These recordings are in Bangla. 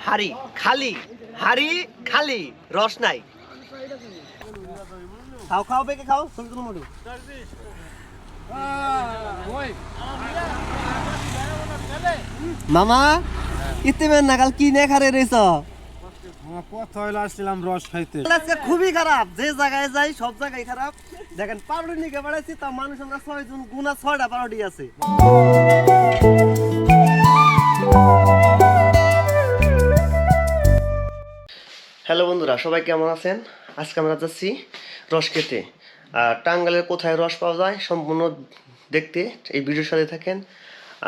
হাড়ি খালি, হাড়ি খালি, রস নাই। খাও খাও বেকে খাও, তুমি তুমি মোটু মামা ইতিমেন নাগাল কি নে খারে রইছ? আসছিলাম রস খাইতে। খুবই খারাপ, যে জায়গায় যাই সব জায়গায় খারাপ। দেখেন পাউরুটি নিয়ে বেড়াইছি, তা মানুষ আমরা 6 জন, গুনা 6টা পাউরুটি আছে। হ্যালো বন্ধুরা, সবাই কেমন আছেন? আজকে আমরা যাচ্ছি রস খেতে। আর টাঙ্গাইলের কোথায় রস পাওয়া যায় সম্পূর্ণ দেখতে এই ভিডিওর সাথে থাকেন।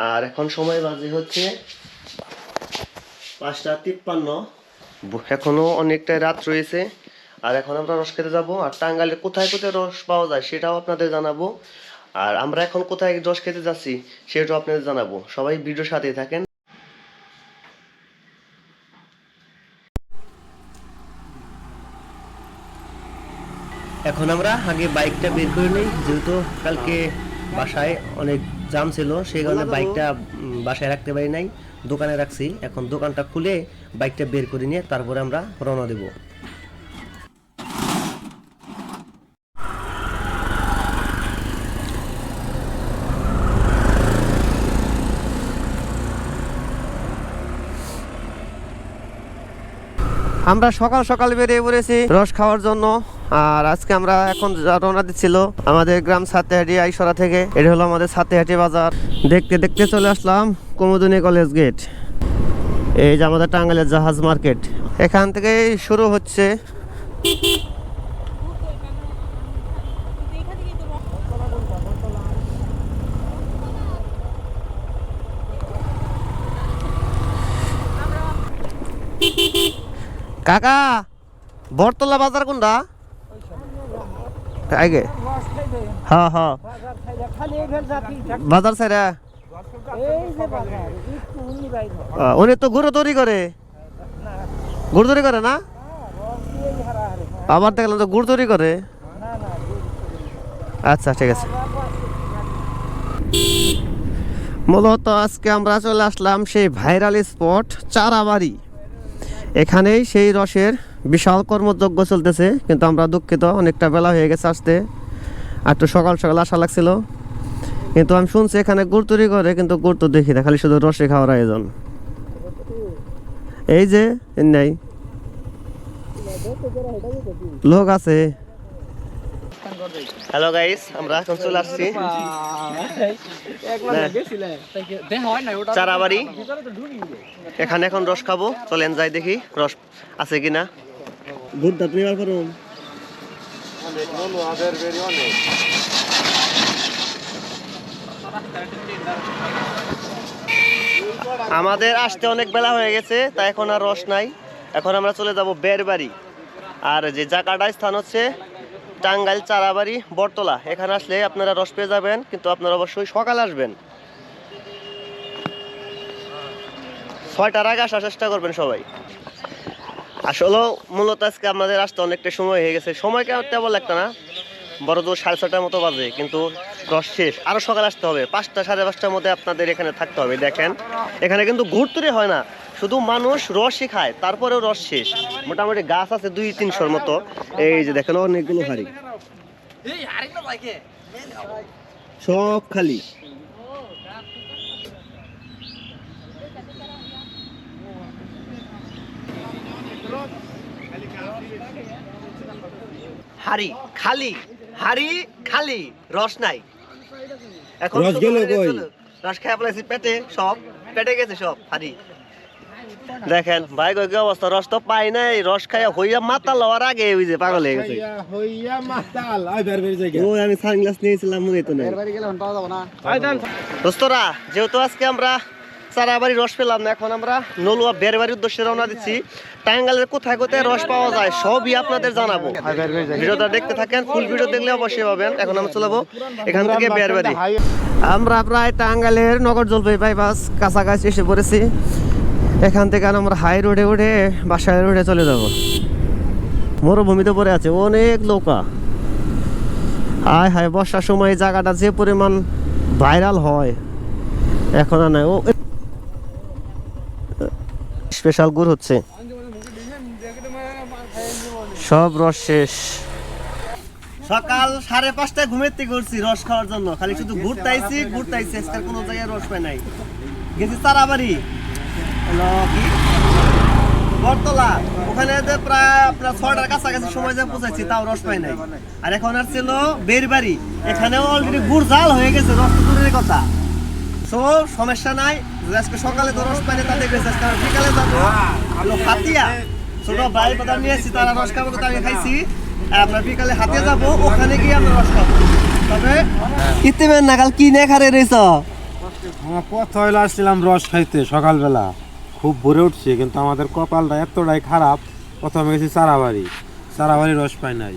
আর এখন সময় বাজে হচ্ছে 5:53। এখনো অনেকটা রাত রয়েছে। আর এখন আমরা রস খেতে যাবো। আর টাঙ্গাইলে কোথায় কোথায় রস পাওয়া যায় সেটাও আপনাদের জানাবো। আর আমরা এখন কোথায় রস খেতে যাচ্ছি সেটাও আপনাদের জানাবো। সবাই ভিডিওর সাথে থাকেন। এখন আমরা আগে বাইকটা বের করে নিই, যেহেতু কালকে বাসায় অনেক জাম ছিল, সেই কারণে বাইকটা বাসায় রাখতে পারি নাই, দোকানে রাখছি। এখন দোকানটা খুলে বাইকটা বের করে নিয়ে তারপরে আমরা রওনা দেব। আমরা সকাল সকাল বেরিয়ে পড়েছি রস খাওয়ার জন্য। আর আজকে আমরা এখন রওনা দিচ্ছিল আমাদের গ্রাম সাতেহাটি আইসরা থেকে। এটা হলো আমাদের সাতেহাটি বাজার। দেখতে দেখতে চলে আসলাম কুমুদিনী কলেজ গেট। এই যে আমাদের টাঙ্গাইলের জাহাজ মার্কেট, এখান থেকে শুরু হচ্ছে। কাকা বরতলা বাজার কোনটা? আগে হ্যাঁ হ্যাঁ বাজার সাইরা উনি তো গুঁড়ো তৈরি করে, গুড় তৈরি করে না? আবার দেখলাম তো গুড় তৈরি করে। আচ্ছা ঠিক আছে। মূলত আজকে আমরা চলে আসলাম সেই ভাইরাল স্পট চারাবাড়ি। এখানেই সেই রসের বিশাল কর্মযজ্ঞ চলতেছে, কিন্তু আমরা দুঃখিত, অনেকটা বেলা হয়ে গেছে আসতে। আর একটু সকাল সকাল আসা লাগছিল, কিন্তু আমি শুনছি এখানে গুড় তৈরি করে, কিন্তু গুড় তো দেখি না, খালি শুধু রসে খাওয়ার আয়োজন। এই যে নাই লোক আছে। হ্যালো গাইস, আমরা এখন চলে আসছি চারাবাড়ি। এখানে এখন রস খাবো, চলেন যাই দেখি রস আছে কিনা। আমাদের আসতে অনেক বেলা হয়ে গেছে, তাই এখন আর রস নাই। এখন আমরা চলে যাব বেরবাড়ি। আর যে জায়গাটার স্থান হচ্ছে টাঙ্গাইল চারাবাড়ি বরতলা। এখানে আসলে আপনারা রস পেয়ে যাবেন, কিন্তু আপনারা অবশ্যই সকালে আসবেন, 6টার আগে আসার চেষ্টা করবেন সবাই। আসলে মূলত আজকে আমাদের আসতে অনেকটা সময় হয়ে গেছে। সময় তেমন একটা না, বড় তো 6:30টার মতো বাজে, কিন্তু রস শেষ। আরও সকালে আসতে হবে, 5টা 5:30টার মধ্যে আপনাদের এখানে থাকতে হবে। দেখেন এখানে কিন্তু গুড় তৈরি হয় না, শুধু মানুষ রসই খায়, তারপরেও রস শেষ। মোটামুটি গাছ আছে 200-300-র মতো। এই যে দেখেন অনেকগুলো হাড়ি, সব খালি। হাড়ি খালি, হাড়ি খালি, রস নাই। এখন রস গেল কই? রস খেয়ে ফেলেছি পেটে, সব পেটে গেছে সব হাড়ি। দেখেন ভাই কি অবস্থা, রস তো পাই নাই। রস খাইয়া হইয়া মাতাল হওয়ার আগে ওই যে পাগল হয়ে গেছে। আমি সানগ্লাস নিয়েছিলাম, মনে তো নাই। দোস্তরা, যেহেতু আজকে আমরা চারাবাড়ি রস পেলাম না, এখন আমরা নলুয়া বেরবাড়ির উদ্দেশ্যে রওনা দিচ্ছি। টাঙ্গাইলের কোথায় কোথায় রস পাওয়া যায় সবই আপনাদের জানাবো। ভিডিওটা দেখতে থাকেন, ফুল ভিডিও দেখলে অবশ্যই পাবেন। এখন আমরা চলাবো এখান থেকে বেরবাড়ি। আমরা প্রায় টাঙ্গাইলের নগর জলপাই বাইপাস কাছাকাছি এসে পড়েছি। এখান থেকে আমরা হাই রোডে উঠে বাসায় রোডে চলে যাব। মরুভূমিতে পড়ে আছে অনেক নৌকা। হায় হায়, বর্ষার সময় জায়গাটা যে পরিমাণ ভাইরাল হয় এখন আর নাই। ও স্পেশাল গুড় হচ্ছে, সব রস শেষ। সকাল 5:30টায় ঘুমের থেকে উঠছি রস খাওয়ার জন্য, খালি শুধু ঘুরতাইছি আজকাল কোনো জায়গায় রস পাই নাই। গেছি চারাবাড়ি হলো কি বটতলা, ওখানে যে প্রায় আপনার 6টার কাছাকাছি সময় যে পৌঁছাইছি, তাও রস পাই নাই। আর এখন আর ছিল বেরবাড়ি, এখানেও অলরেডি গুড় জাল হয়ে গেছে, রস তো দূরের কথা। সো সমস্যা নাই, আজকে সকালে তো রস পাইনি, তাদের গেছে আজকে বিকালে যাবো হলো হাতিয়া। ছোট ভাই বাদাম নিয়ে এসেছি, তারা রস খাবো, আমি খাইছি। আপনার বিকালে হাতে যাবো, ওখানে গিয়ে আমরা রস খাবো। তবে ইতিমের নাগাল কি নে খারে রয়েছ? আমার কথা হইলো আসছিলাম রস খাইতে সকালবেলা, খুব ভরে উঠছে, কিন্তু আমাদের কপালটা এতটাই খারাপ। প্রথমে গেছি চারাবাড়ি রস পাই নাই,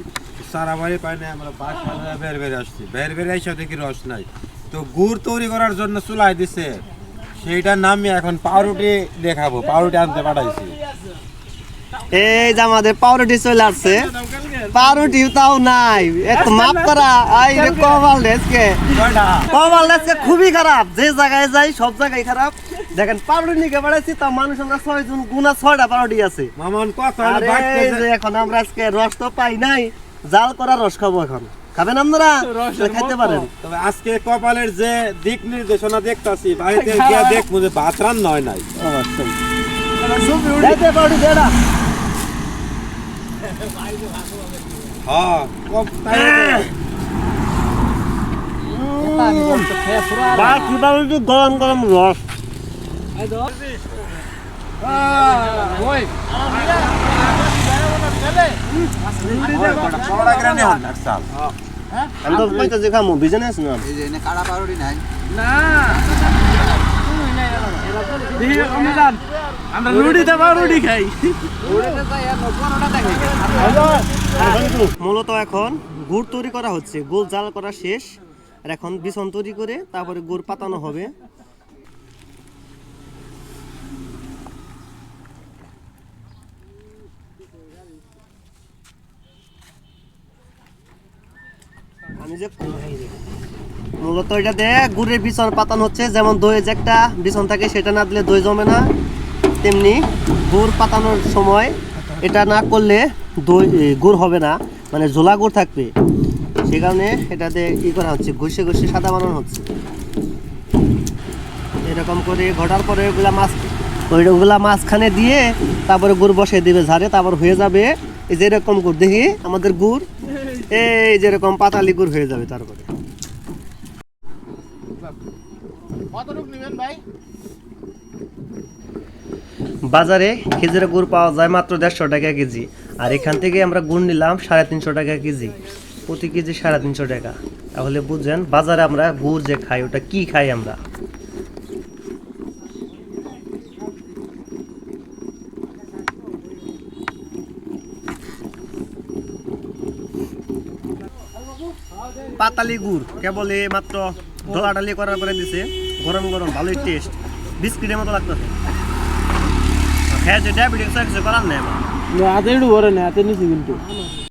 চারাবাড়ি পাই নাই, আমরা বাসা বের আসছি, বের আইসা দেখি রস নাই। তো গুড় তৈরি করার জন্য চুলাই দিছে, সেইটা নামিয়ে এখন পাউরুটি দেখাবো, পাউরুটি আনতে পাঠাইছি। এই যে আমাদের পাউরুটি চলে আসছে, পাউরুটি তাও নাই, একটু মাপ করা। আই রে কপাল ডেসকে খুবই খারাপ, যে জায়গায় যাই সব জায়গায় খারাপ। দেখেন পাউরুটি নিয়ে পাঠাইছি, তা মানুষ আমরা 6 জন গুনা 6টা পাউরুটি আছে। মামন কথা আরে এই যে এখন আমরা আজকে রস তো পাই নাই, জাল করা রস খাবো। এখন খাবেন আপনারা? খাইতে পারেন। তবে আজকে কপালের যে দিক নির্দেশনা দেখতাছি, বাড়িতে গিয়া দেখবো যে ভাত রান্না হয় নাই। যাইতে পাউরুটি দেড়া। হ্যাঁ গরম গরম রস। আমি তো কইতাছি খামু, ভিজে নাস না। এই যে এনে কাড়া পাউরুটি নাই আমরা রুটিতে পাউরুটি খাই। মূলত এখন গুড় তৈরি করা হচ্ছে, গুড় জাল করা শেষ, আর এখন বিছন তৈরি করে তারপরে গুড় পাতানো হবে। আমি যে মূলত এটাতে গুড়ের বিছন পাতানো হচ্ছে, যেমন দইয়ের যে একটা বিছন থাকে সেটা না দিলে দই জমে না, তেমনি গুড় পাতানোর সময় এটা না করলে দই গুড় হবে না, মানে ঝোলা গুড় থাকবে। সে কারণে এটাতে ই করা হচ্ছে, ঘষে ঘষে সাদা বানানো হচ্ছে। এরকম করে ঘটার পরে ওইগুলা মাঝখানে দিয়ে তারপরে গুড় বসিয়ে দিবে ঝাড়ে, তারপর হয়ে যাবে এই যে এরকম গুড়। দেখি আমাদের গুড় এই যেরকম পাতালি গুড় হয়ে যাবে। তারপরে বাজারে খেজুরের গুড় পাওয়া যায় মাত্র 150 টাকা কেজি, আর এখান থেকে আমরা গুড় নিলাম 350 টাকা কেজি, প্রতি কেজি 350 টাকা। তাহলে বুঝছেন বাজারে আমরা গুড় যে খাই ওটা কি খাই আমরা। পাতালি গুড় কেবল মাত্র ডলাডালি করার পরে দিছে, গরম গরম ভালোই টেস্ট, বিস্কিটের মতো লাগতেছে। হ্যাঁ, যে ডায়াবেটিস করার নেই আমার হাতে একটু ভরে না, হাতে নিচে কিন্তু